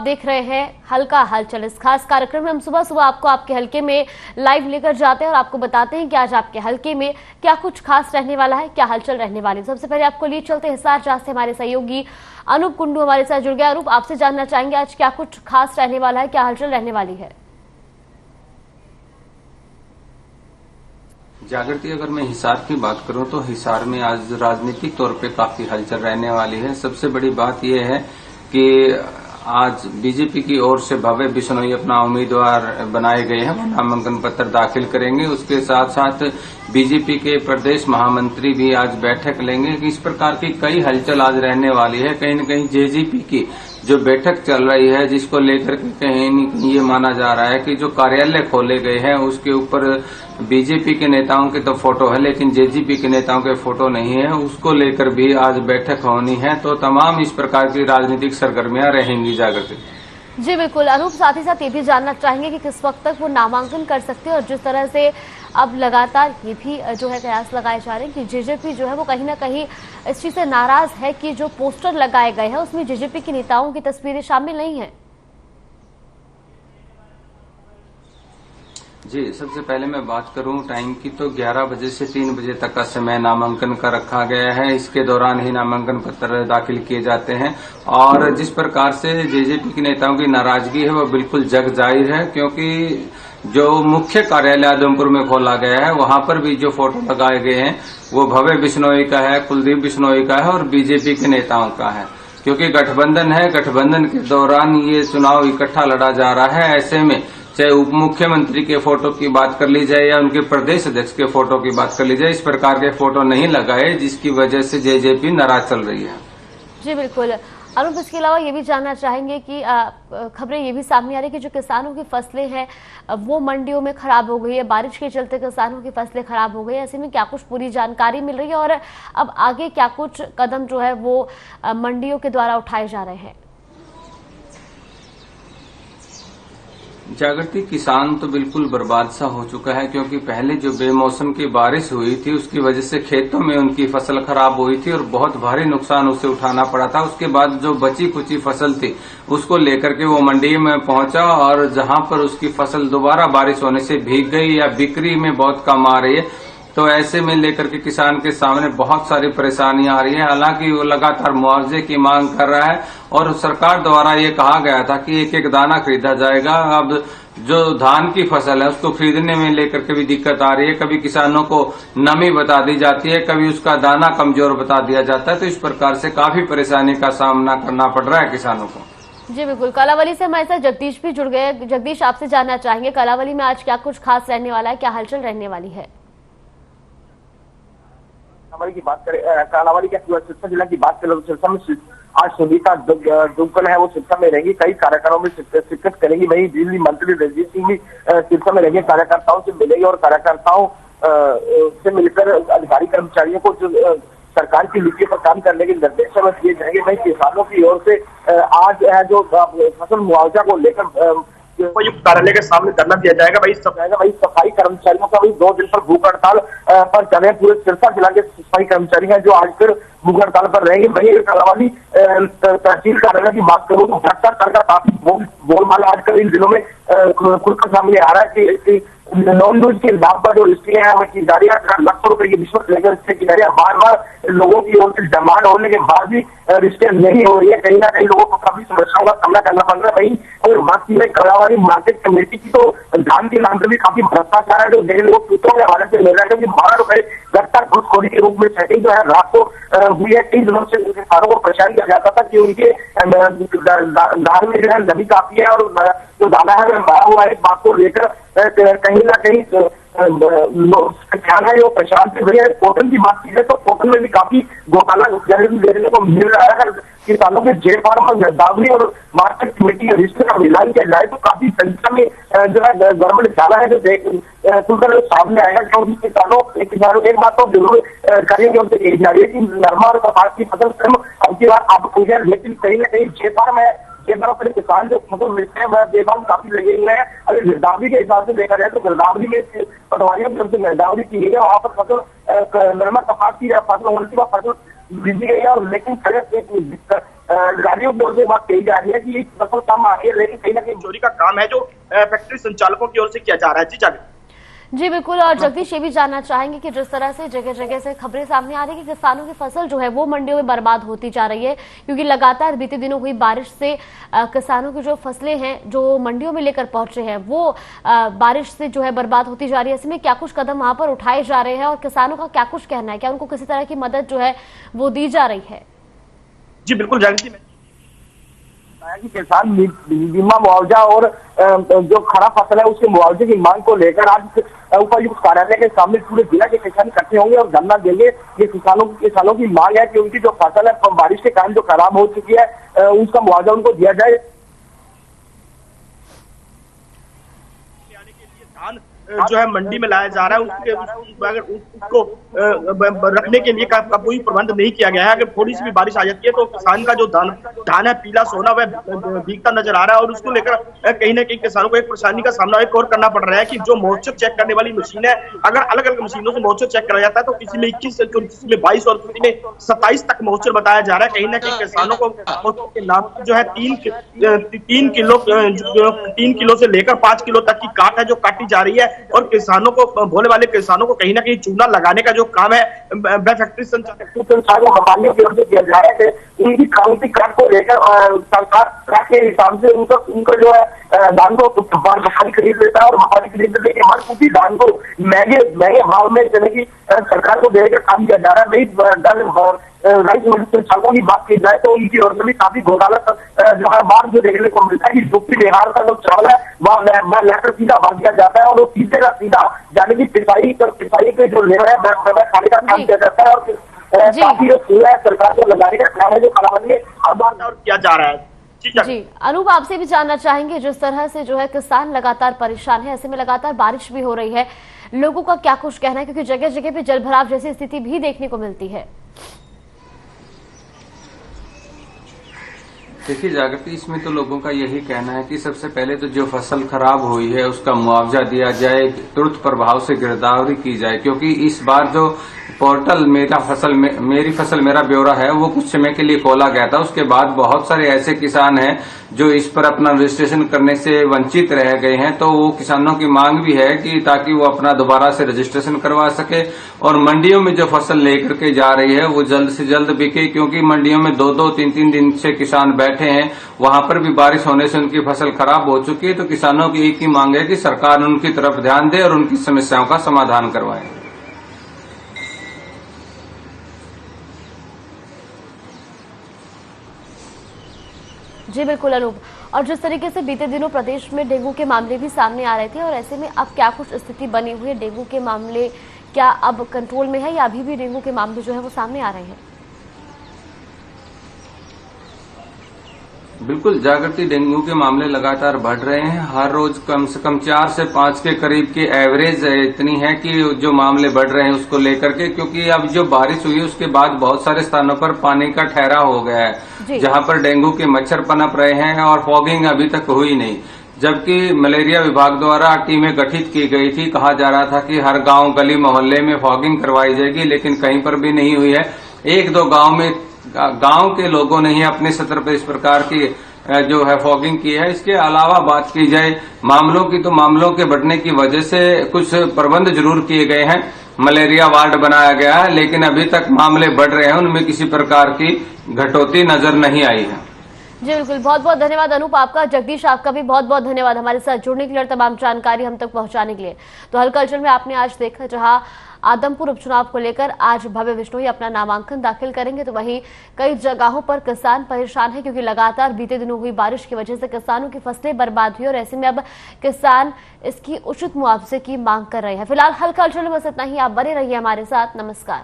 देख रहे हैं हल्का हलचल। इस खास कार्यक्रम में हम सुबह सुबह आपको आपके हलके में लाइव लेकर जाते हैं और आपको बताते हैं कि आज आपके हलके में क्या कुछ खास रहने वाला है, क्या हलचल रहने वाली है। सबसे पहले आपको लिए चलते हैं हिसार, जहां से हमारे सहयोगी अनूप कुंडू हमारे साथ जुड़ गया। अनूप, आपसे जानना चाहेंगे आज क्या कुछ खास रहने वाला है, क्या हलचल रहने वाली है। जागृति, अगर मैं हिसार की बात करूं तो हिसार में आज राजनीतिक तौर पे काफी हलचल रहने वाली है। सबसे बड़ी बात यह है कि आज बीजेपी की ओर से भव्य बिश्नोई अपना उम्मीदवार बनाए गए हैं, वो नामांकन पत्र दाखिल करेंगे। उसके साथ साथ बीजेपी के प्रदेश महामंत्री भी आज बैठक लेंगे। इस प्रकार की कई हलचल आज रहने वाली है। कहीं न कहीं जेजेपी की जो बैठक चल रही है, जिसको लेकर के कहीं न कहीं ये माना जा रहा है कि जो कार्यालय खोले गए हैं उसके ऊपर बीजेपी के नेताओं के तो फोटो है, लेकिन जेजेपी के नेताओं के फोटो नहीं है। उसको लेकर भी आज बैठक होनी है। तो तमाम इस प्रकार की राजनीतिक सरगर्मियां रहेंगी। जागृति जी बिल्कुल अनूप, साथ ही साथ ये भी जानना चाहेंगे कि किस वक्त तक वो नामांकन कर सकते हैं, और जिस तरह से अब लगातार ये भी जो है कयास लगाए जा रहे हैं कि जेजेपी जो है वो कहीं ना कहीं इस चीज से नाराज है कि जो पोस्टर लगाए गए हैं उसमें जेजेपी के नेताओं की तस्वीरें शामिल नहीं है। जी, सबसे पहले मैं बात करूं टाइम की तो 11 बजे से 3 बजे तक का समय नामांकन का रखा गया है। इसके दौरान ही नामांकन पत्र दाखिल किए जाते हैं। और जिस प्रकार से जेजेपी के नेताओं की नाराजगी है वो बिल्कुल जग जाहिर है, क्योंकि जो मुख्य कार्यालय आदमपुर में खोला गया है वहां पर भी जो फोटो लगाए गए हैं वो भव्य बिश्नोई का है, कुलदीप बिश्नोई का है और बीजेपी के नेताओं का है। क्योंकि गठबंधन है, गठबंधन के दौरान ये चुनाव इकट्ठा लड़ा जा रहा है। ऐसे में चाहे उप मुख्यमंत्री के फोटो की बात कर ली जाए या उनके प्रदेश अध्यक्ष के फोटो की बात कर ली जाए, इस प्रकार के फोटो नहीं लगाए, जिसकी वजह से जेजेपी नाराज चल रही है। जी बिल्कुल अनूप, इसके अलावा ये भी जानना चाहेंगे कि खबरें ये भी सामने आ रही है कि जो किसानों की फसलें हैं वो मंडियों में खराब हो गई है, बारिश के चलते किसानों की फसलें खराब हो गई है। ऐसे में क्या कुछ पूरी जानकारी मिल रही है और अब आगे क्या कुछ कदम जो है वो मंडियों के द्वारा उठाए जा रहे हैं। जागृति, किसान तो बिल्कुल बर्बाद सा हो चुका है, क्योंकि पहले जो बेमौसम की बारिश हुई थी उसकी वजह से खेतों में उनकी फसल खराब हुई थी और बहुत भारी नुकसान उसे उठाना पड़ा था। उसके बाद जो बची खुची फसल थी उसको लेकर के वो मंडी में पहुंचा और जहां पर उसकी फसल दोबारा बारिश होने से भीग गई या बिक्री में बहुत कम आ रही है, तो ऐसे में लेकर के किसान के सामने बहुत सारी परेशानियां आ रही है। हालांकि वो लगातार मुआवजे की मांग कर रहा है और सरकार द्वारा ये कहा गया था कि एक एक दाना खरीदा जाएगा। अब जो धान की फसल है उसको खरीदने में लेकर के भी दिक्कत आ रही है। कभी किसानों को नमी बता दी जाती है, कभी उसका दाना कमजोर बता दिया जाता है। तो इस प्रकार से काफी परेशानी का सामना करना पड़ रहा है किसानों को। जी बिल्कुल, कलावली से हमारे साथ जगदीश भी जुड़ गए। जगदीश, आपसे जानना चाहेंगे कलावली में आज क्या कुछ खास रहने वाला है, क्या हलचल रहने वाली है। की बात करें, कालावाड़ी के सिरसा जिला की बात करें तो सिरसा में आज सुनीता दुग्गल है, वो सिरसा में रहेंगी, कई कार्यक्रमों में शिरकत करेंगी। वहीं बिजली मंत्री रणजीत सिंह भी सिरसा में रहेंगे, कार्यकर्ताओं से मिलेंगे और कार्यकर्ताओं से मिलकर अधिकारी कर्मचारियों को जो सरकार की नीति पर काम करने के निर्देश दिए जाएंगे। वहीं किसानों की ओर से आज जो फसल मुआवजा को लेकर उपायुक्त कार्यालय के सामने धरना दिया जाएगा। वही सफाई कर्मचारियों का भी 2 दिन पर भूख हड़ताल पर चले। पूरे सिरसा जिला के सफाई कर्मचारी हैं जो आज फिर भूख हड़ताल पर रहेंगे। वही कलावाली तहसील कार्यालय की बात करूँ तो भ्रष्टाचार का काफी बोलबाला आजकल इन दिनों में खुलकर सामने आ रहा है कि नॉन न्यूज के नाम पर जो रजिस्ट्रियां हैं वो की जा रही है। लाखों रुपए की रिश्वत लेकर इससे की जा रही है। बार बार लोगों की ओर से डिमांड होने के बाद भी रजिस्ट्रियां नहीं हो रही है। कहीं ना कहीं लोगों को काफी समस्याओं का सामना करना पड़ रहा है। वहीं और बात की है कलावाड़ी मार्केट कमेटी की, तो धान के नाम पर भी काफी भ्रष्टाचार है जो देने लोग सूत्रों के हवाले से मिल रहा है, क्योंकि 12 रुपए गट्टा घूसखोरी के रूप में सेटिंग जो है रात को हुई है। 3 दिनों से किसानों को परेशान किया जाता था कि उनके धान में जो है नमी काफी है और जो दाना है वह मारा हुआ है। इस बात को लेकर कहीं ना कहीं ख्याल है वो परेशान से हुए। कॉटन की बात की जाए तो कॉटन में भी काफी घोटाला देखने को मिल रहा है। किसानों के जे फार्म और गिरदावरी और मार्केट कमेटी रजिस्टर का मिलान किया जाए तो काफी संख्या में जो है गड़बड़ ज्यादा है जो खुलकर सामने आएगा। क्योंकि किसानों एक बात तो जरूर करेंगे उनसे कही जा रही है कि नरमा और कपास की फसल कम अब की बात आप हुई है, लेकिन कहीं ना कहीं जे फार्म है, अपने किसान जो फसल मिलते हैं वह बेबान काफी लगे हुए हैं। अगर गिरदावरी के हिसाब से देखा जाए तो गिरदावरी में पटवारियों की तरफ से गिरदावरी की गई है, वहां पर फसल नरमा कपास की फसल होने की फसल बीजी गई है। और लेकिन गाड़ियों की ओर से बात कही जा रही है कि फसल कम आ रही है, लेकिन कहीं ना कहीं चोरी का काम है जो फैक्ट्री संचालकों की ओर से किया जा रहा है। जी जागृति। जी बिल्कुल। और जगदीश, ये भी जानना चाहेंगे कि जिस तरह से जगह जगह से खबरें सामने आ रही है कि किसानों की फसल जो है वो मंडियों में बर्बाद होती जा रही है, क्योंकि लगातार बीते दिनों हुई बारिश से किसानों की जो फसलें हैं जो मंडियों में लेकर पहुंचे हैं वो बारिश से जो है बर्बाद होती जा रही है। ऐसे में क्या कुछ कदम वहां पर उठाए जा रहे हैं और किसानों का क्या कुछ कहना है, क्या उनको किसी तरह की मदद जो है वो दी जा रही है? जी बिल्कुल जागृति, कि किसान बीमा मुआवजा और जो खराब फसल है उसके मुआवजे की मांग को लेकर आज उपायुक्त कार्यालय के सामने पूरे जिला के किसान इकट्ठे होंगे और धरना देंगे। ये किसानों की मांग है कि उनकी जो फसल है बारिश के कारण जो खराब हो चुकी है उसका मुआवजा उनको दिया जाए। जो है मंडी में लाया जा रहा है उसको रखने के लिए कोई प्रबंध नहीं किया गया है। अगर थोड़ी सी भी बारिश आ जाती है तो किसान का जो धान है पीला सोना वह भीगता नजर आ रहा है और उसको लेकर कहीं ना कहीं किसानों को एक परेशानी का सामना एक और करना पड़ रहा है कि जो मॉइस्चर चेक करने वाली मशीन है, अगर अलग अलग मशीनों से मॉइस्चर चेक करा जाता है तो किसी में 21, किसी में 22 और किसी में 27 तक मॉइस्चर बताया जा रहा है। कहीं ना कहीं किसानों को के नाम जो है 3 किलो से लेकर 5 किलो तक की काट है जो काटी जा रही है और किसानों को, भोले वाले किसानों को कहीं ना कहीं चूना लगाने का जो काम है फैक्ट्री संचालकों हमारे की ओर से किया जा रहा है। उनकी काउंटी काट को लेकर सरकार के हिसाब से उनको जो है धान को व्यापारी खरीद लेता है और व्यापारी खरीदने के बाद उसी धान को महंगे भाव में जैसे की सरकार को देने का काम किया जा रहा है। राइस मिल संचालकों की बात की जाए तो उनकी ओर से भी काफी घोटाला जो है बाहर जो देखने को मिलता है कि दुखी बिहार का जो चावल है वह लेकर सीधा भाग दिया जाता है और वो सीधे का सीधा जाने की पिसाई के जो लेबर है वह खाने का काम किया जाता है और काफी जो है सरकार को लगाने का काम है जो कालाबाजारी और किया जा रहा है। जी अनूप, आपसे भी जानना चाहेंगे, जिस तरह से जो है किसान लगातार परेशान है, ऐसे में लगातार बारिश भी हो रही है, लोगों का क्या कुछ कहना है, क्योंकि जगह जगह पे जलभराव जैसी स्थिति भी देखने को मिलती है? देखिए जागृति, इसमें तो लोगों का यही कहना है कि सबसे पहले तो जो फसल खराब हुई है उसका मुआवजा दिया जाए, तुरंत प्रभाव से गिरदावरी की जाए, क्योंकि इस बार जो पोर्टल मेरी फसल मेरा ब्यौरा है वो कुछ समय के लिए खोला गया था। उसके बाद बहुत सारे ऐसे किसान हैं जो इस पर अपना रजिस्ट्रेशन करने से वंचित रह गए हैं, तो वो किसानों की मांग भी है कि ताकि वो अपना दोबारा से रजिस्ट्रेशन करवा सके और मंडियों में जो फसल लेकर के जा रही है वो जल्द से जल्द बिके, क्योंकि मंडियों में 2-2, 3-3 दिन से किसान बैठे हैं, वहां पर भी बारिश होने से उनकी फसल खराब हो चुकी है। तो किसानों की एक ही मांग है कि सरकार उनकी तरफ ध्यान दे और उनकी समस्याओं का समाधान करवाए। जी बिल्कुल अनूप, और जिस तरीके से बीते दिनों प्रदेश में डेंगू के मामले भी सामने आ रहे थे और ऐसे में अब क्या कुछ स्थिति बनी हुई है, डेंगू के मामले क्या अब कंट्रोल में है या अभी भी डेंगू के मामले जो है वो सामने आ रहे हैं? बिल्कुल जागृति, डेंगू के मामले लगातार बढ़ रहे हैं। हर रोज कम से कम 4 से 5 के करीब की एवरेज इतनी है कि जो मामले बढ़ रहे हैं उसको लेकर के, क्योंकि अब जो बारिश हुई उसके बाद बहुत सारे स्थानों पर पानी का ठहराव हो गया है जहां पर डेंगू के मच्छर पनप रहे हैं और फॉगिंग अभी तक हुई नहीं, जबकि मलेरिया विभाग द्वारा टीमें गठित की गई थी। कहा जा रहा था कि हर गांव गली मोहल्ले में फॉगिंग करवाई जाएगी, लेकिन कहीं पर भी नहीं हुई है। 1-2 गांव के लोगों ने ही अपने स्तर पर इस प्रकार की जो है फॉगिंग की है। इसके अलावा बात की जाए मामलों की, तो मामलों के बढ़ने की वजह से कुछ प्रबंध जरूर किए गए हैं, मलेरिया वार्ड बनाया गया है, लेकिन अभी तक मामले बढ़ रहे हैं, उनमें किसी प्रकार की घटोती नजर नहीं आई है। जी बिल्कुल, बहुत बहुत धन्यवाद अनूप आपका। जगदीश, आपका भी बहुत बहुत धन्यवाद हमारे साथ जुड़ने के लिए और तमाम जानकारी हम तक पहुंचाने के लिए। तो हलचल में आपने आज देखा जहां आदमपुर उपचुनाव को लेकर आज भव्य बिश्नोई अपना नामांकन दाखिल करेंगे, तो वहीं कई जगहों पर किसान परेशान है क्योंकि लगातार बीते दिनों हुई बारिश की वजह से किसानों की फसलें बर्बाद हुई और ऐसे में अब किसान इसकी उचित मुआवजे की मांग कर रहे हैं। फिलहाल हलचल में बस इतना ही। आप बने रहिए हमारे साथ। नमस्कार।